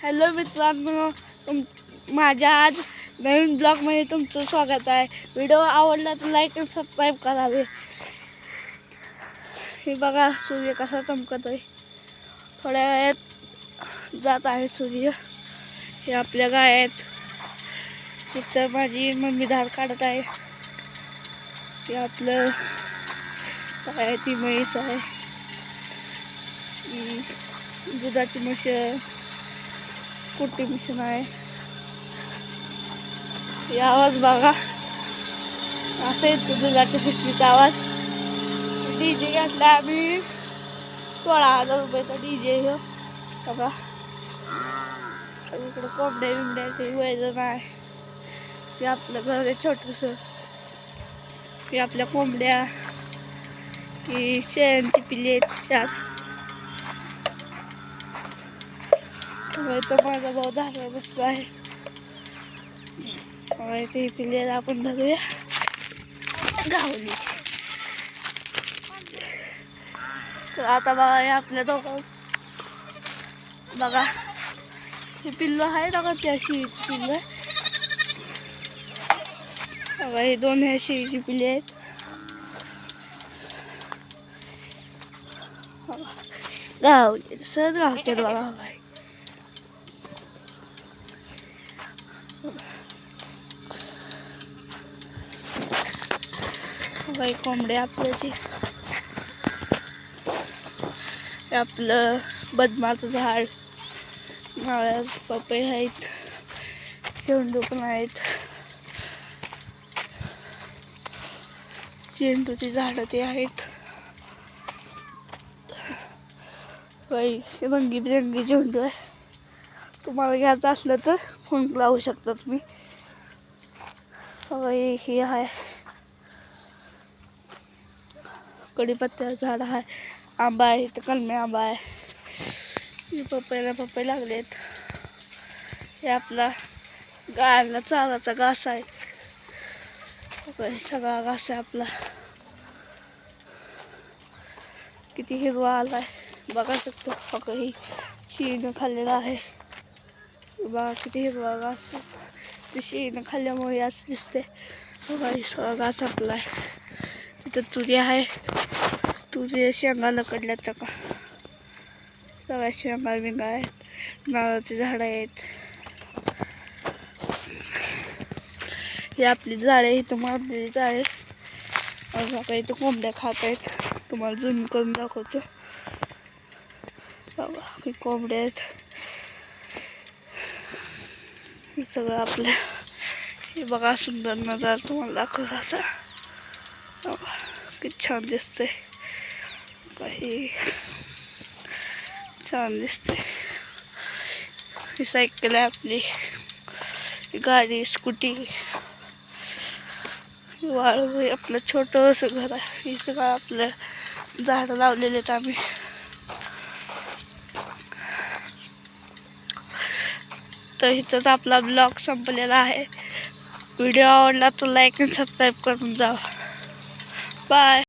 Hello मित्रांनो, माझ्या आज नवीन ब्लॉगमध्ये तुमचं स्वागत आहे. व्हिडिओ आवडला तर लाईक आणि सबस्क्राईब करावे. हे बघा सूर्य कसा चमकत आहे. थोड्या वेळात जात आहे सूर्य. हे आपल्या गाय आहेत. तिथं माझी मम्मी धार काढत आहे. हे आपलं काय ती म्हैस आहे. दुधाची म्हशी कुट्टी मिशन आहे. आवाज बघा असं येतो दुधाच्या पिशवीचा आवाज. डीजे घेतला आम्ही 16,000 रुपयाचा डीजे. बघा इकडे कोंबड्या बिंबड्या ते वैजन आहे. ते आपलं घर आहे छोटस. हे आपल्या कोंबड्या, ही शेळ्यांची पिल्ली आहेत 4. तो माझा भाऊ धारावर बसलो आहे. ते पिल्लेला आपण धरूया गावली. तर आता बघा हे आपल्या दोघं बघा हे पिल्लू आहे ना, त्या शेळीची पिल्लं बघा. हे 2 ह्या शेळीची पिल्ले आहेत. गावले सहज गावते बघा. काही कोंबडे आपलं ते आपलं बदमाचं झाड, नारळाचे पपई आहेत, झेंडू पण आहेत. झेंडूची झाडं ते आहेत. काही रंगीबिरंगी झेंडू आहे. तुम्हाला घ्यायचं असलं तर फोन लावू शकता तुम्ही. हे आहे कडीपत्त्याचं झाड आहे. आंबा आहे इथं, कलमी आंबा आहे. पपईला पपई लागलेत. हे आपला गायला चाराचा घास आहे. सगळा घास आहे आपला. किती हिरवा आलाय बघा शकतो. फक्त ही शेळीनं खाल्लेला आहे. बघा किती हिरवा घास. ते शेळीनं खाल्ल्यामुळे याच दिसते. बघा हे सगळा घास आपला आहे. तिथं तुरी आहे. तुरी शेंगा लकडल्यात का सगळ्या शेंगा बिंगा आहेत. नारळाची झाडं आहेत. ही आपली झाडं इथं मारलेली झाडे. बघा इथं कोंबड्या खात आहेत. तुम्हाला झूम करून दाखवतो. बघा ही कोंबड्या आहेत. हे सगळं आपलं. हे बघा सुंदर नजारा तुम्हाला दाखवला आता. बघा किती छान दिसतंय. काही छान दिसते. ही सायकल आहे आपली. गाडी, स्कूटी. वाळू आपलं छोटंसं घर आहे. इथं काय आपलं झाडं लावलेले आहेत आम्ही. तर इथंच आपला ब्लॉग संपलेला आहे. व्हिडिओ आवडला तर लाईक आणि सबस्क्राईब करून जा. बाय.